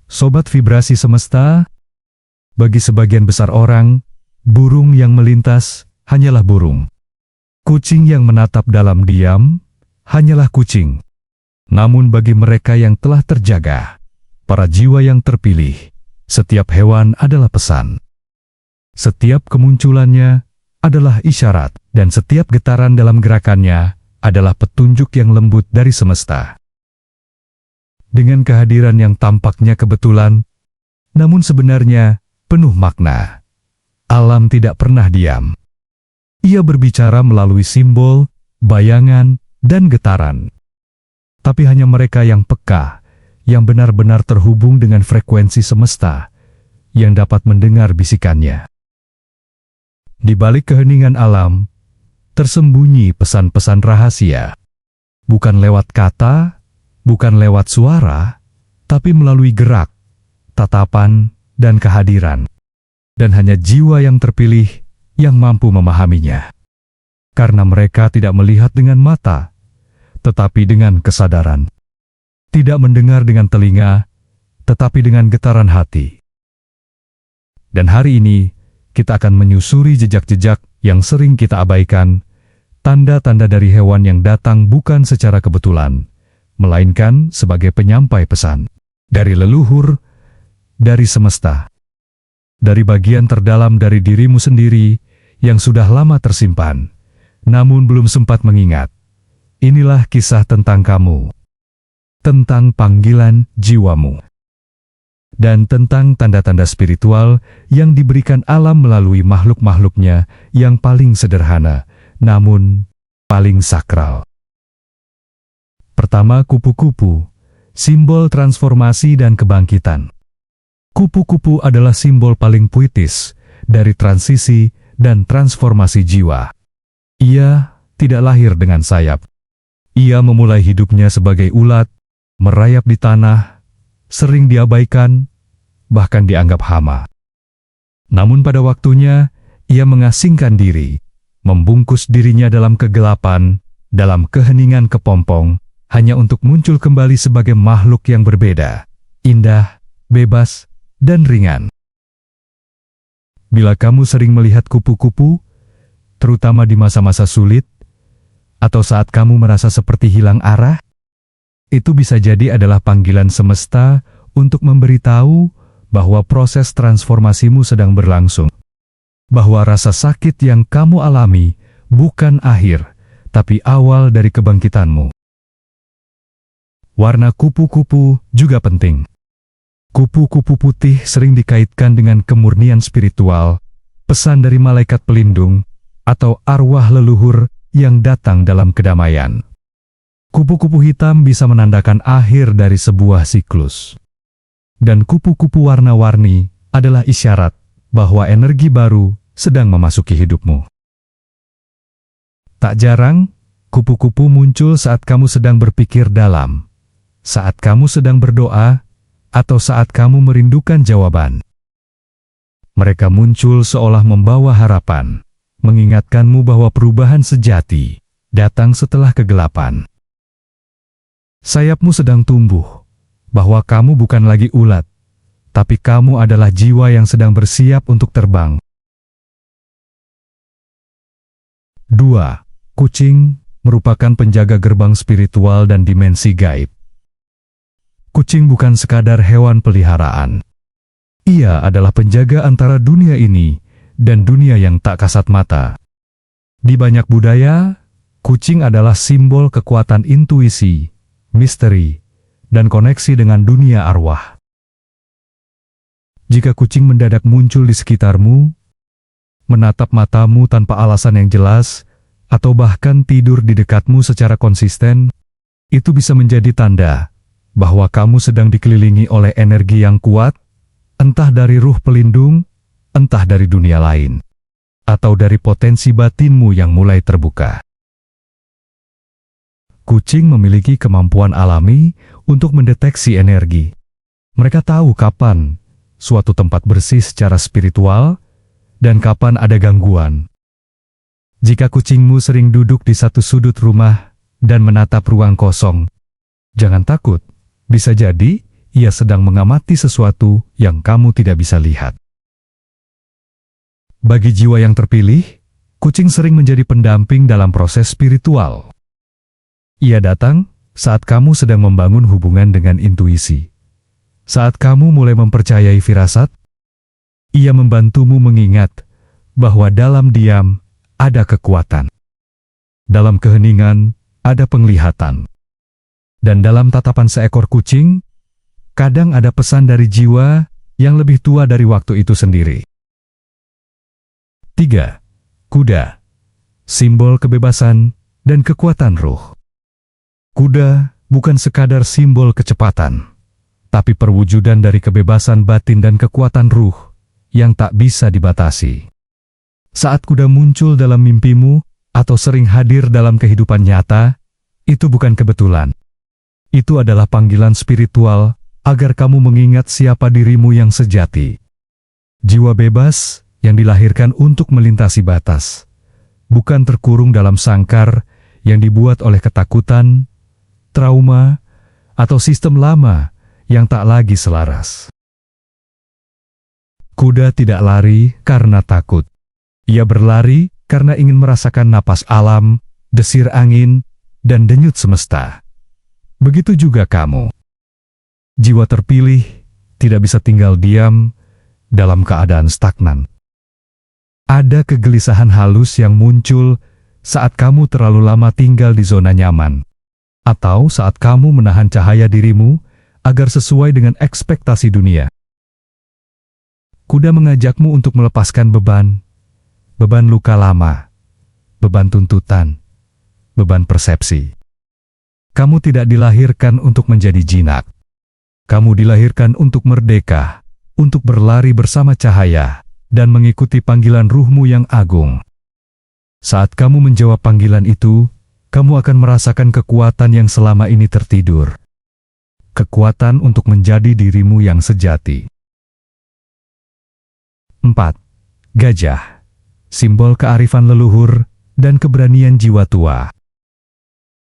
Sobat Vibrasi Semesta, bagi sebagian besar orang, burung yang melintas hanyalah burung. Kucing yang menatap dalam diam hanyalah kucing. Namun bagi mereka yang telah terjaga, para jiwa yang terpilih, setiap hewan adalah pesan. Setiap kemunculannya adalah isyarat, dan setiap getaran dalam gerakannya adalah petunjuk yang lembut dari semesta. Dengan kehadiran yang tampaknya kebetulan, namun sebenarnya penuh makna, alam tidak pernah diam. Ia berbicara melalui simbol, bayangan, dan getaran. Tapi hanya mereka yang peka, yang benar-benar terhubung dengan frekuensi semesta, yang dapat mendengar bisikannya. Di balik keheningan alam, tersembunyi pesan-pesan rahasia. Bukan lewat kata, bukan lewat suara, tapi melalui gerak, tatapan, dan kehadiran. Dan hanya jiwa yang terpilih yang mampu memahaminya. Karena mereka tidak melihat dengan mata, tetapi dengan kesadaran. Tidak mendengar dengan telinga, tetapi dengan getaran hati. Dan hari ini, kita akan menyusuri jejak-jejak yang sering kita abaikan, tanda-tanda dari hewan yang datang bukan secara kebetulan, melainkan sebagai penyampai pesan dari leluhur, dari semesta, dari bagian terdalam dari dirimu sendiri yang sudah lama tersimpan, namun belum sempat mengingat. Inilah kisah tentang kamu, tentang panggilan jiwamu, dan tentang tanda-tanda spiritual yang diberikan alam melalui makhluk-makhluknya yang paling sederhana, namun paling sakral. Pertama, kupu-kupu, simbol transformasi dan kebangkitan. Kupu-kupu adalah simbol paling puitis dari transisi dan transformasi jiwa. Ia tidak lahir dengan sayap. Ia memulai hidupnya sebagai ulat, merayap di tanah, sering diabaikan, bahkan dianggap hama. Namun pada waktunya, ia mengasingkan diri, membungkus dirinya dalam kegelapan, dalam keheningan kepompong, hanya untuk muncul kembali sebagai makhluk yang berbeda, indah, bebas, dan ringan. Bila kamu sering melihat kupu-kupu, terutama di masa-masa sulit, atau saat kamu merasa seperti hilang arah, itu bisa jadi adalah panggilan semesta untuk memberitahu bahwa proses transformasimu sedang berlangsung. Bahwa rasa sakit yang kamu alami bukan akhir, tapi awal dari kebangkitanmu. Warna kupu-kupu juga penting. Kupu-kupu putih sering dikaitkan dengan kemurnian spiritual, pesan dari malaikat pelindung, atau arwah leluhur yang datang dalam kedamaian. Kupu-kupu hitam bisa menandakan akhir dari sebuah siklus. Dan kupu-kupu warna-warni adalah isyarat bahwa energi baru sedang memasuki hidupmu. Tak jarang, kupu-kupu muncul saat kamu sedang berpikir dalam, saat kamu sedang berdoa, atau saat kamu merindukan jawaban. Mereka muncul seolah membawa harapan, mengingatkanmu bahwa perubahan sejati datang setelah kegelapan. Sayapmu sedang tumbuh, bahwa kamu bukan lagi ulat, tapi kamu adalah jiwa yang sedang bersiap untuk terbang. 2. Kucing merupakan penjaga gerbang spiritual dan dimensi gaib. Kucing bukan sekadar hewan peliharaan. Ia adalah penjaga antara dunia ini dan dunia yang tak kasat mata. Di banyak budaya, kucing adalah simbol kekuatan intuisi, misteri, dan koneksi dengan dunia arwah. Jika kucing mendadak muncul di sekitarmu, menatap matamu tanpa alasan yang jelas, atau bahkan tidur di dekatmu secara konsisten, itu bisa menjadi tanda bahwa kamu sedang dikelilingi oleh energi yang kuat, entah dari ruh pelindung, entah dari dunia lain, atau dari potensi batinmu yang mulai terbuka. Kucing memiliki kemampuan alami untuk mendeteksi energi. Mereka tahu kapan suatu tempat bersih secara spiritual dan kapan ada gangguan. Jika kucingmu sering duduk di satu sudut rumah dan menatap ruang kosong, jangan takut. Bisa jadi ia sedang mengamati sesuatu yang kamu tidak bisa lihat. Bagi jiwa yang terpilih, kucing sering menjadi pendamping dalam proses spiritual. Ia datang saat kamu sedang membangun hubungan dengan intuisi. Saat kamu mulai mempercayai firasat, ia membantumu mengingat bahwa dalam diam ada kekuatan. Dalam keheningan ada penglihatan. Dan dalam tatapan seekor kucing, kadang ada pesan dari jiwa yang lebih tua dari waktu itu sendiri. 3. Kuda, simbol kebebasan dan kekuatan ruh. Kuda bukan sekadar simbol kecepatan, tapi perwujudan dari kebebasan batin dan kekuatan ruh yang tak bisa dibatasi. Saat kuda muncul dalam mimpimu atau sering hadir dalam kehidupan nyata, itu bukan kebetulan. Itu adalah panggilan spiritual agar kamu mengingat siapa dirimu yang sejati. Jiwa bebas yang dilahirkan untuk melintasi batas, bukan terkurung dalam sangkar yang dibuat oleh ketakutan, trauma, atau sistem lama yang tak lagi selaras. Kuda tidak lari karena takut. Ia berlari karena ingin merasakan napas alam, desir angin, dan denyut semesta. Begitu juga kamu. Jiwa terpilih tidak bisa tinggal diam dalam keadaan stagnan. Ada kegelisahan halus yang muncul saat kamu terlalu lama tinggal di zona nyaman, atau saat kamu menahan cahaya dirimu agar sesuai dengan ekspektasi dunia. Kuda mengajakmu untuk melepaskan beban luka lama, beban tuntutan, beban persepsi. Kamu tidak dilahirkan untuk menjadi jinak. Kamu dilahirkan untuk merdeka, untuk berlari bersama cahaya, dan mengikuti panggilan ruhmu yang agung. Saat kamu menjawab panggilan itu, kamu akan merasakan kekuatan yang selama ini tertidur. Kekuatan untuk menjadi dirimu yang sejati. 4. Gajah, simbol kearifan leluhur dan keberanian jiwa tua.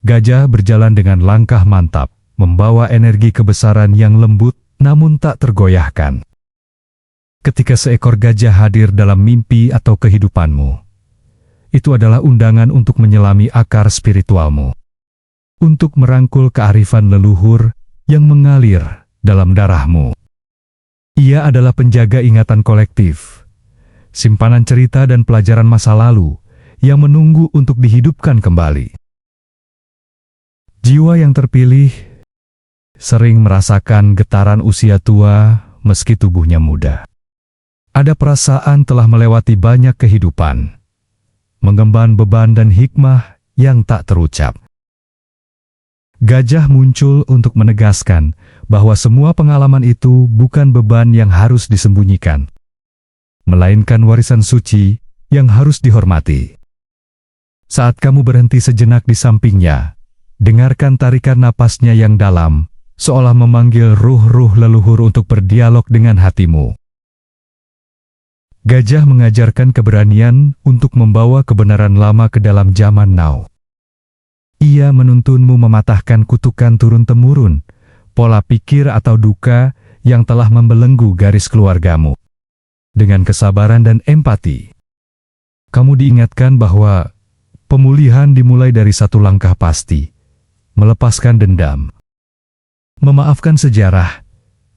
Gajah berjalan dengan langkah mantap, membawa energi kebesaran yang lembut namun tak tergoyahkan. Ketika seekor gajah hadir dalam mimpi atau kehidupanmu, itu adalah undangan untuk menyelami akar spiritualmu, untuk merangkul kearifan leluhur yang mengalir dalam darahmu. Ia adalah penjaga ingatan kolektif, simpanan cerita dan pelajaran masa lalu yang menunggu untuk dihidupkan kembali. Jiwa yang terpilih sering merasakan getaran usia tua meski tubuhnya muda. Ada perasaan telah melewati banyak kehidupan, mengemban beban dan hikmah yang tak terucap. Gajah muncul untuk menegaskan bahwa semua pengalaman itu bukan beban yang harus disembunyikan, melainkan warisan suci yang harus dihormati. Saat kamu berhenti sejenak di sampingnya, dengarkan tarikan napasnya yang dalam, seolah memanggil ruh-ruh leluhur untuk berdialog dengan hatimu. Gajah mengajarkan keberanian untuk membawa kebenaran lama ke dalam zaman now. Ia menuntunmu mematahkan kutukan turun-temurun, pola pikir atau duka yang telah membelenggu garis keluargamu. Dengan kesabaran dan empati, kamu diingatkan bahwa pemulihan dimulai dari satu langkah pasti. Melepaskan dendam, memaafkan sejarah,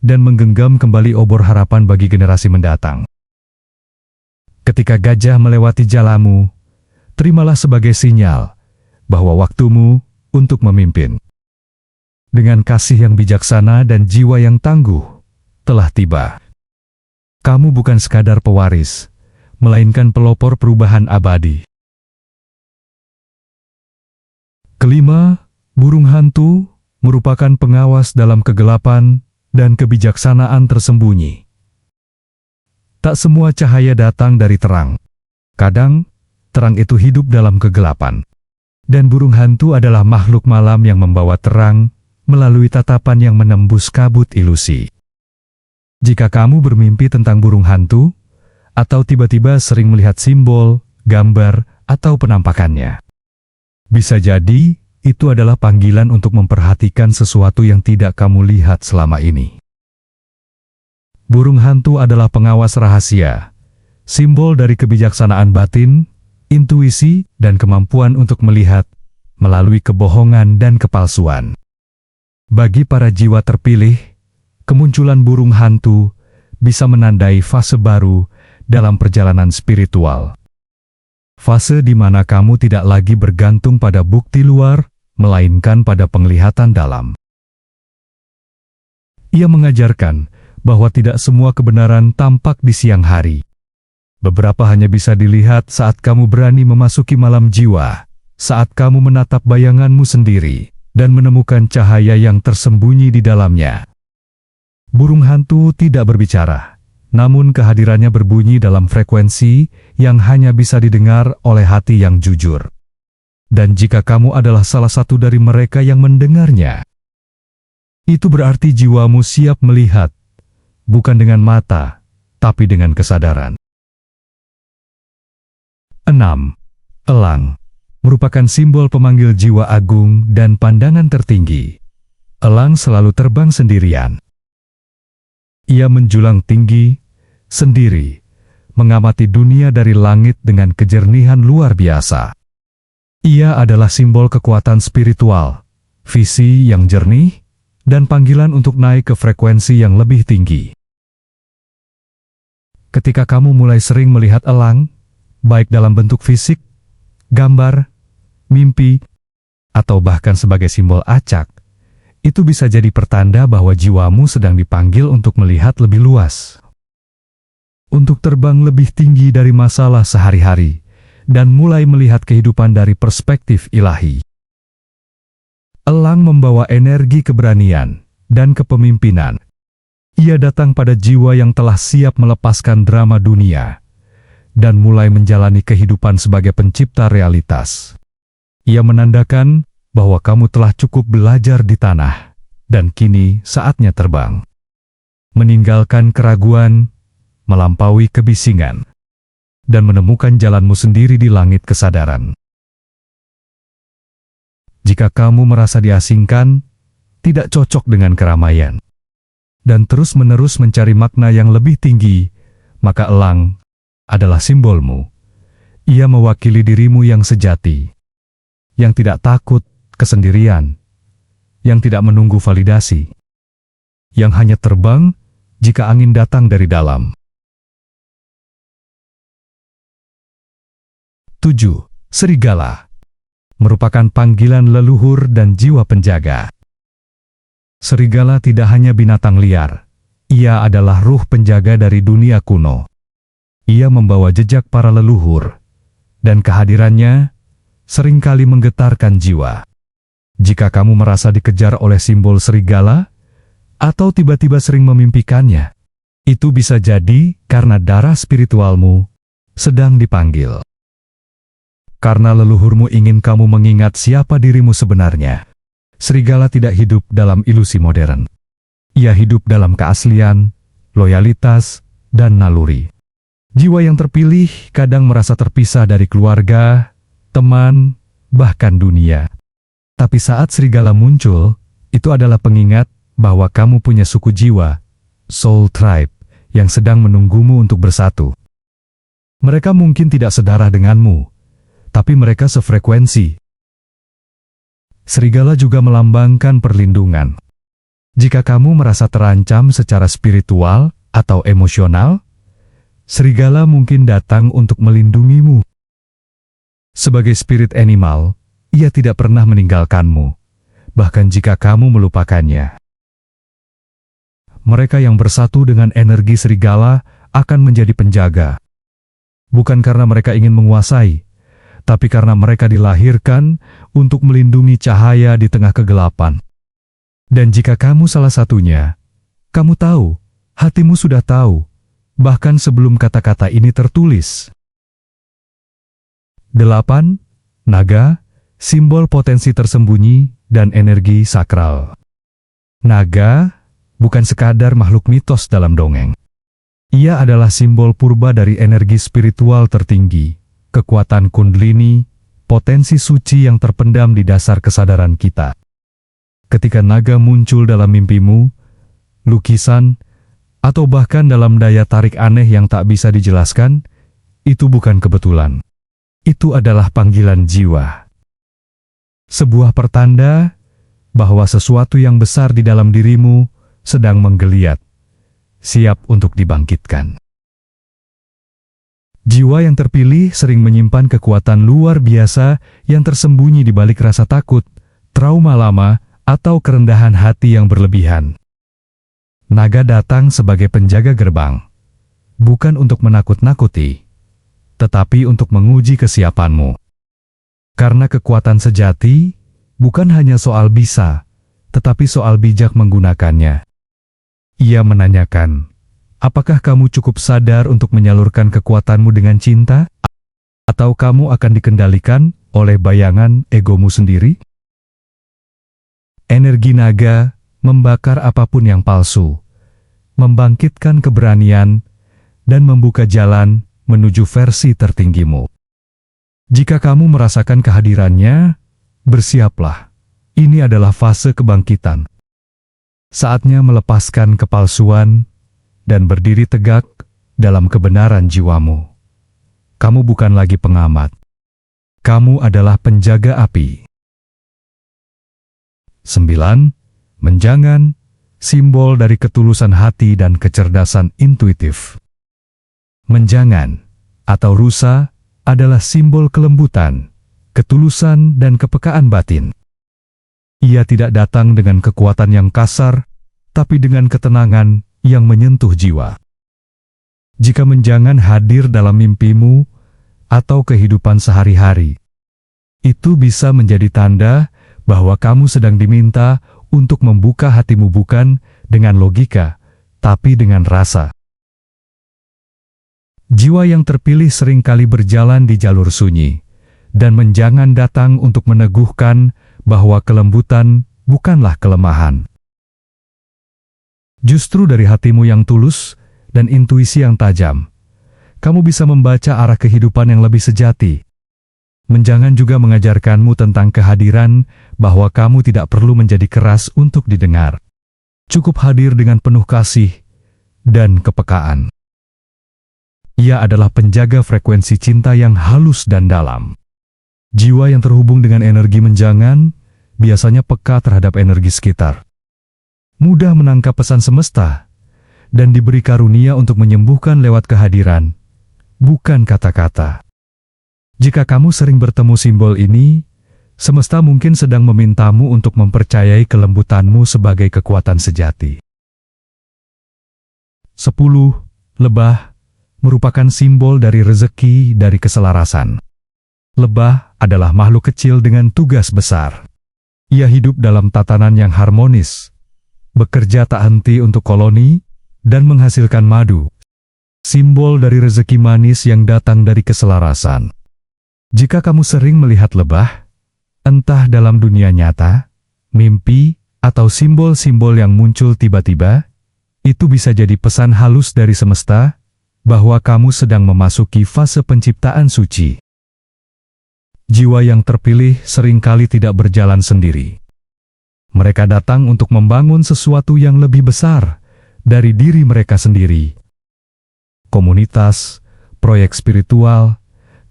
dan menggenggam kembali obor harapan bagi generasi mendatang. Ketika gajah melewati jalanmu, terimalah sebagai sinyal bahwa waktumu untuk memimpin. Dengan kasih yang bijaksana dan jiwa yang tangguh, telah tiba. Kamu bukan sekadar pewaris, melainkan pelopor perubahan abadi. Kelima, burung hantu merupakan pengawas dalam kegelapan dan kebijaksanaan tersembunyi. Tak semua cahaya datang dari terang. Kadang, terang itu hidup dalam kegelapan. Dan burung hantu adalah makhluk malam yang membawa terang melalui tatapan yang menembus kabut ilusi. Jika kamu bermimpi tentang burung hantu, atau tiba-tiba sering melihat simbol, gambar, atau penampakannya, bisa jadi itu adalah panggilan untuk memperhatikan sesuatu yang tidak kamu lihat selama ini. Burung hantu adalah pengawas rahasia, simbol dari kebijaksanaan batin, intuisi, dan kemampuan untuk melihat melalui kebohongan dan kepalsuan. Bagi para jiwa terpilih, kemunculan burung hantu bisa menandai fase baru dalam perjalanan spiritual. Fase di mana kamu tidak lagi bergantung pada bukti luar, melainkan pada penglihatan dalam. Ia mengajarkan bahwa tidak semua kebenaran tampak di siang hari. Beberapa hanya bisa dilihat saat kamu berani memasuki malam jiwa, saat kamu menatap bayanganmu sendiri, dan menemukan cahaya yang tersembunyi di dalamnya. Burung hantu tidak berbicara, namun kehadirannya berbunyi dalam frekuensi yang hanya bisa didengar oleh hati yang jujur. Dan jika kamu adalah salah satu dari mereka yang mendengarnya, itu berarti jiwamu siap melihat, bukan dengan mata, tapi dengan kesadaran. 6. Elang merupakan simbol pemanggil jiwa agung dan pandangan tertinggi. Elang selalu terbang sendirian. Ia menjulang tinggi, sendiri, mengamati dunia dari langit dengan kejernihan luar biasa. Ia adalah simbol kekuatan spiritual, visi yang jernih, dan panggilan untuk naik ke frekuensi yang lebih tinggi. Ketika kamu mulai sering melihat elang, baik dalam bentuk fisik, gambar, mimpi, atau bahkan sebagai simbol acak, itu bisa jadi pertanda bahwa jiwamu sedang dipanggil untuk melihat lebih luas. Untuk terbang lebih tinggi dari masalah sehari-hari, dan mulai melihat kehidupan dari perspektif ilahi. Elang membawa energi keberanian dan kepemimpinan. Ia datang pada jiwa yang telah siap melepaskan drama dunia, dan mulai menjalani kehidupan sebagai pencipta realitas. Ia menandakan bahwa kamu telah cukup belajar di tanah, dan kini saatnya terbang. Meninggalkan keraguan, melampaui kebisingan, dan menemukan jalanmu sendiri di langit kesadaran. Jika kamu merasa diasingkan, tidak cocok dengan keramaian, dan terus-menerus mencari makna yang lebih tinggi, maka elang adalah simbolmu. Ia mewakili dirimu yang sejati, yang tidak takut kesendirian, yang tidak menunggu validasi, yang hanya terbang jika angin datang dari dalam. 7. Serigala merupakan panggilan leluhur dan jiwa penjaga. Serigala tidak hanya binatang liar, ia adalah ruh penjaga dari dunia kuno. Ia membawa jejak para leluhur, dan kehadirannya seringkali menggetarkan jiwa. Jika kamu merasa dikejar oleh simbol serigala, atau tiba-tiba sering memimpikannya, itu bisa jadi karena darah spiritualmu sedang dipanggil. Karena leluhurmu ingin kamu mengingat siapa dirimu sebenarnya, serigala tidak hidup dalam ilusi modern. Ia hidup dalam keaslian, loyalitas, dan naluri. Jiwa yang terpilih kadang merasa terpisah dari keluarga, teman, bahkan dunia. Tapi saat serigala muncul, itu adalah pengingat bahwa kamu punya suku jiwa, soul tribe, yang sedang menunggumu untuk bersatu. Mereka mungkin tidak sedarah denganmu, tapi mereka sefrekuensi. Serigala juga melambangkan perlindungan. Jika kamu merasa terancam secara spiritual atau emosional, serigala mungkin datang untuk melindungimu. Sebagai spirit animal, ia tidak pernah meninggalkanmu, bahkan jika kamu melupakannya. Mereka yang bersatu dengan energi serigala akan menjadi penjaga. Bukan karena mereka ingin menguasai, tapi karena mereka dilahirkan untuk melindungi cahaya di tengah kegelapan. Dan jika kamu salah satunya, kamu tahu, hatimu sudah tahu, bahkan sebelum kata-kata ini tertulis. 8. Naga, simbol potensi tersembunyi dan energi sakral. Naga bukan sekadar makhluk mitos dalam dongeng. Ia adalah simbol purba dari energi spiritual tertinggi, kekuatan kundalini, potensi suci yang terpendam di dasar kesadaran kita. Ketika naga muncul dalam mimpimu, lukisan, atau bahkan dalam daya tarik aneh yang tak bisa dijelaskan, itu bukan kebetulan. Itu adalah panggilan jiwa. Sebuah pertanda bahwa sesuatu yang besar di dalam dirimu sedang menggeliat, siap untuk dibangkitkan. Jiwa yang terpilih sering menyimpan kekuatan luar biasa yang tersembunyi di balik rasa takut, trauma lama, atau kerendahan hati yang berlebihan. Naga datang sebagai penjaga gerbang, bukan untuk menakut-nakuti, tetapi untuk menguji kesiapanmu. Karena kekuatan sejati bukan hanya soal bisa, tetapi soal bijak menggunakannya. Ia menanyakan, apakah kamu cukup sadar untuk menyalurkan kekuatanmu dengan cinta? Atau kamu akan dikendalikan oleh bayangan egomu sendiri? Energi naga membakar apapun yang palsu, membangkitkan keberanian, dan membuka jalan menuju versi tertinggimu. Jika kamu merasakan kehadirannya, bersiaplah. Ini adalah fase kebangkitan. Saatnya melepaskan kepalsuan dan berdiri tegak dalam kebenaran jiwamu. Kamu bukan lagi pengamat. Kamu adalah penjaga api. 9. Menjangan, simbol dari ketulusan hati dan kecerdasan intuitif. Menjangan, atau rusa, adalah simbol kelembutan, ketulusan, dan kepekaan batin. Ia tidak datang dengan kekuatan yang kasar, tapi dengan ketenangan yang menyentuh jiwa. Jika menjangan hadir dalam mimpimu atau kehidupan sehari-hari, itu bisa menjadi tanda bahwa kamu sedang diminta untuk membuka hatimu bukan dengan logika, tapi dengan rasa. Jiwa yang terpilih seringkali berjalan di jalur sunyi, dan menjangan datang untuk meneguhkan bahwa kelembutan bukanlah kelemahan. Justru dari hatimu yang tulus dan intuisi yang tajam, kamu bisa membaca arah kehidupan yang lebih sejati. Menjangan juga mengajarkanmu tentang kehadiran bahwa kamu tidak perlu menjadi keras untuk didengar. Cukup hadir dengan penuh kasih dan kepekaan. Ia adalah penjaga frekuensi cinta yang halus dan dalam. Jiwa yang terhubung dengan energi menjangan biasanya peka terhadap energi sekitar. Mudah menangkap pesan semesta, dan diberi karunia untuk menyembuhkan lewat kehadiran, bukan kata-kata. Jika kamu sering bertemu simbol ini, semesta mungkin sedang memintamu untuk mempercayai kelembutanmu sebagai kekuatan sejati. 10. Lebah merupakan simbol dari rezeki dari keselarasan. Lebah adalah makhluk kecil dengan tugas besar. Ia hidup dalam tatanan yang harmonis, bekerja tak henti untuk koloni, dan menghasilkan madu. Simbol dari rezeki manis yang datang dari keselarasan. Jika kamu sering melihat lebah, entah dalam dunia nyata, mimpi, atau simbol-simbol yang muncul tiba-tiba, itu bisa jadi pesan halus dari semesta, bahwa kamu sedang memasuki fase penciptaan suci. Jiwa yang terpilih seringkali tidak berjalan sendiri. Mereka datang untuk membangun sesuatu yang lebih besar dari diri mereka sendiri. Komunitas, proyek spiritual,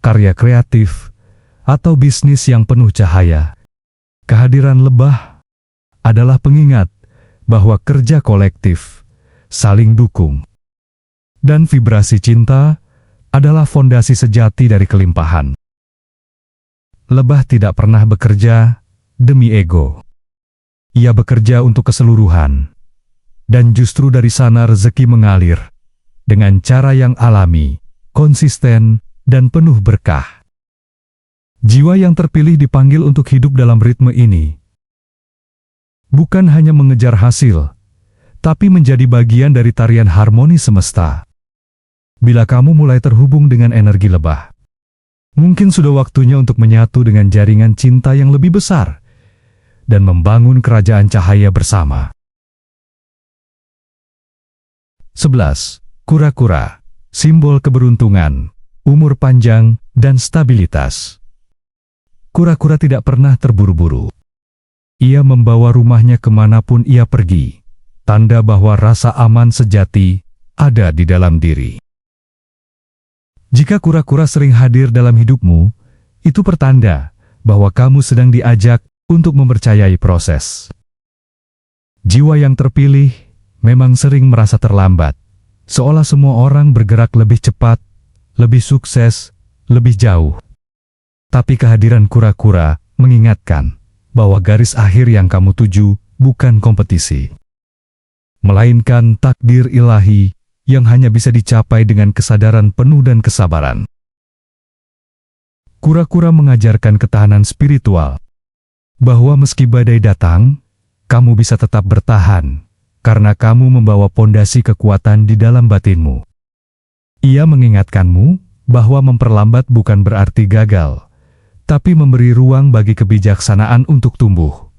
karya kreatif, atau bisnis yang penuh cahaya. Kehadiran lebah adalah pengingat bahwa kerja kolektif, saling dukung, dan vibrasi cinta adalah fondasi sejati dari kelimpahan. Lebah tidak pernah bekerja demi ego. Ia bekerja untuk keseluruhan, dan justru dari sana rezeki mengalir dengan cara yang alami, konsisten, dan penuh berkah. Jiwa yang terpilih dipanggil untuk hidup dalam ritme ini. Bukan hanya mengejar hasil, tapi menjadi bagian dari tarian harmoni semesta. Bila kamu mulai terhubung dengan energi lebah, mungkin sudah waktunya untuk menyatu dengan jaringan cinta yang lebih besar dan membangun kerajaan cahaya bersama. 11. Kura-kura, simbol keberuntungan, umur panjang, dan stabilitas. kura-kura tidak pernah terburu-buru. Ia membawa rumahnya kemanapun ia pergi, tanda bahwa rasa aman sejati ada di dalam diri. Jika kura-kura sering hadir dalam hidupmu, itu pertanda bahwa kamu sedang diajak untuk mempercayai proses. Jiwa yang terpilih memang sering merasa terlambat, seolah semua orang bergerak lebih cepat, lebih sukses, lebih jauh. Tapi kehadiran kura-kura mengingatkan bahwa garis akhir yang kamu tuju bukan kompetisi, melainkan takdir ilahi yang hanya bisa dicapai dengan kesadaran penuh dan kesabaran. Kura-kura mengajarkan ketahanan spiritual, bahwa meski badai datang, kamu bisa tetap bertahan, karena kamu membawa pondasi kekuatan di dalam batinmu. Ia mengingatkanmu bahwa memperlambat bukan berarti gagal, tapi memberi ruang bagi kebijaksanaan untuk tumbuh.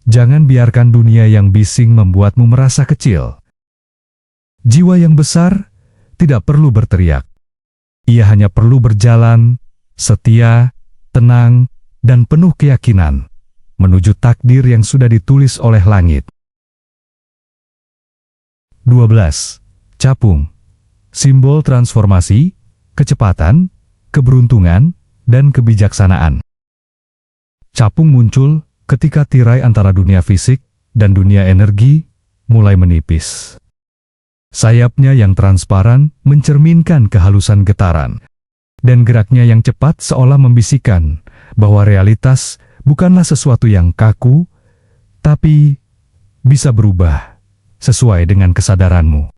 Jangan biarkan dunia yang bising membuatmu merasa kecil. Jiwa yang besar tidak perlu berteriak. Ia hanya perlu berjalan, setia, tenang, dan penuh keyakinan menuju takdir yang sudah ditulis oleh langit. 12. Capung. Simbol transformasi, kecepatan, keberuntungan, dan kebijaksanaan. Capung muncul ketika tirai antara dunia fisik dan dunia energi mulai menipis. Sayapnya yang transparan mencerminkan kehalusan getaran, dan geraknya yang cepat seolah membisikkan bahwa realitas bukanlah sesuatu yang kaku, tapi bisa berubah sesuai dengan kesadaranmu.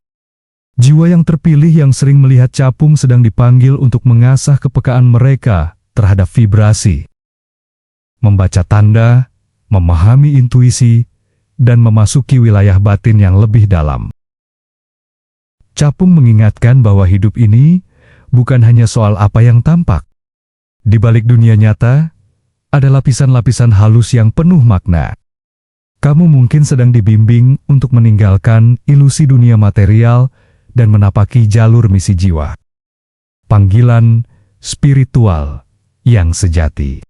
Jiwa yang terpilih yang sering melihat capung sedang dipanggil untuk mengasah kepekaan mereka terhadap vibrasi, membaca tanda, memahami intuisi, dan memasuki wilayah batin yang lebih dalam. Capung mengingatkan bahwa hidup ini bukan hanya soal apa yang tampak. Di balik dunia nyata, ada lapisan-lapisan halus yang penuh makna. Kamu mungkin sedang dibimbing untuk meninggalkan ilusi dunia material dan menapaki jalur misi jiwa. Panggilan spiritual yang sejati.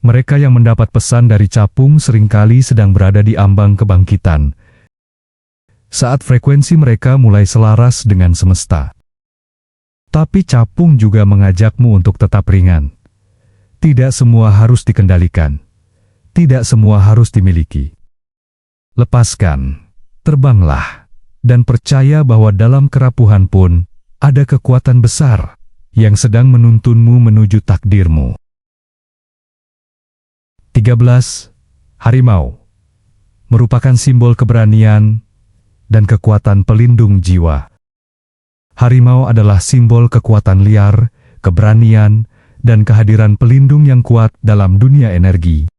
Mereka yang mendapat pesan dari capung seringkali sedang berada di ambang kebangkitan, saat frekuensi mereka mulai selaras dengan semesta. Tapi capung juga mengajakmu untuk tetap ringan. Tidak semua harus dikendalikan. Tidak semua harus dimiliki. Lepaskan, terbanglah, dan percaya bahwa dalam kerapuhan pun ada kekuatan besar yang sedang menuntunmu menuju takdirmu. 13. Harimau merupakan simbol keberanian dan kekuatan pelindung jiwa. Harimau adalah simbol kekuatan liar, keberanian, dan kehadiran pelindung yang kuat dalam dunia energi.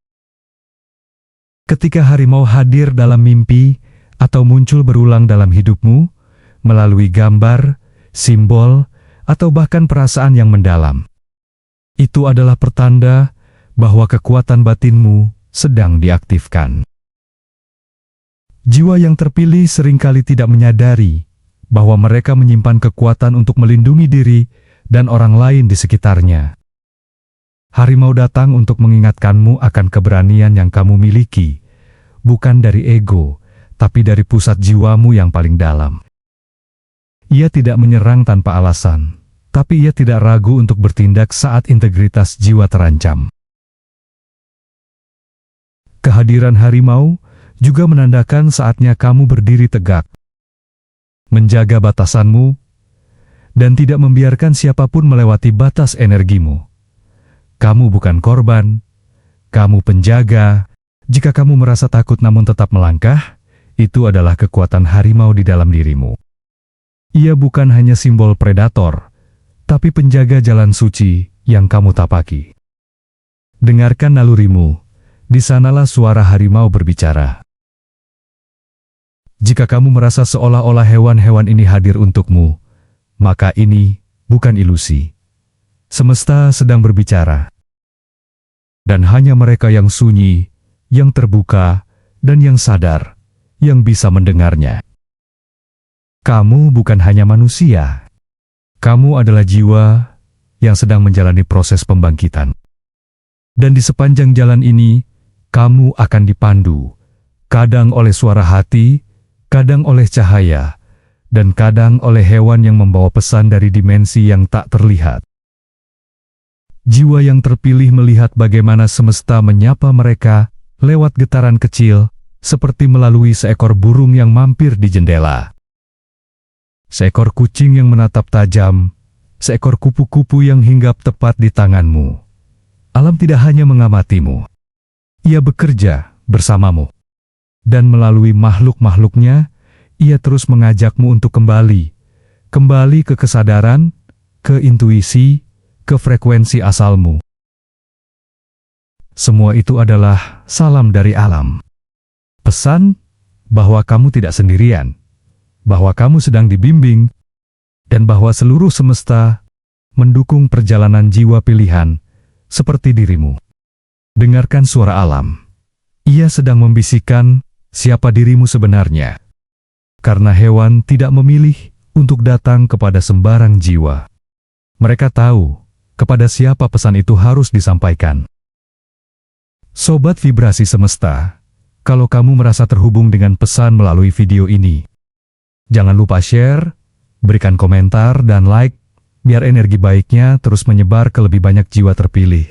Ketika harimau hadir dalam mimpi atau muncul berulang dalam hidupmu, melalui gambar, simbol, atau bahkan perasaan yang mendalam, itu adalah pertanda bahwa kekuatan batinmu sedang diaktifkan. Jiwa yang terpilih seringkali tidak menyadari bahwa mereka menyimpan kekuatan untuk melindungi diri dan orang lain di sekitarnya. Harimau datang untuk mengingatkanmu akan keberanian yang kamu miliki, bukan dari ego, tapi dari pusat jiwamu yang paling dalam. Ia tidak menyerang tanpa alasan, tapi ia tidak ragu untuk bertindak saat integritas jiwa terancam. Kehadiran harimau juga menandakan saatnya kamu berdiri tegak, menjaga batasanmu, dan tidak membiarkan siapapun melewati batas energimu. Kamu bukan korban, kamu penjaga. Jika kamu merasa takut namun tetap melangkah, itu adalah kekuatan harimau di dalam dirimu. Ia bukan hanya simbol predator, tapi penjaga jalan suci yang kamu tapaki. Dengarkan nalurimu, di sanalah suara harimau berbicara. Jika kamu merasa seolah-olah hewan-hewan ini hadir untukmu, maka ini bukan ilusi. Semesta sedang berbicara. Dan hanya mereka yang sunyi, yang terbuka, dan yang sadar, yang bisa mendengarnya. Kamu bukan hanya manusia. Kamu adalah jiwa yang sedang menjalani proses pembangkitan. Dan di sepanjang jalan ini, kamu akan dipandu, kadang oleh suara hati, kadang oleh cahaya, dan kadang oleh hewan yang membawa pesan dari dimensi yang tak terlihat. Jiwa yang terpilih melihat bagaimana semesta menyapa mereka lewat getaran kecil, seperti melalui seekor burung yang mampir di jendela. Seekor kucing yang menatap tajam, seekor kupu-kupu yang hinggap tepat di tanganmu. Alam tidak hanya mengamatimu, ia bekerja bersamamu. Dan melalui makhluk-makhluknya, ia terus mengajakmu untuk kembali ke kesadaran, ke intuisi, ke frekuensi asalmu. Semua itu adalah salam dari alam. Pesan bahwa kamu tidak sendirian, bahwa kamu sedang dibimbing, dan bahwa seluruh semesta mendukung perjalanan jiwa pilihan seperti dirimu. Dengarkan suara alam. Ia sedang membisikkan siapa dirimu sebenarnya. Karena hewan tidak memilih untuk datang kepada sembarang jiwa. Mereka tahu kepada siapa pesan itu harus disampaikan. Sobat Vibrasi Semesta, kalau kamu merasa terhubung dengan pesan melalui video ini, jangan lupa share, berikan komentar dan like, biar energi baiknya terus menyebar ke lebih banyak jiwa terpilih.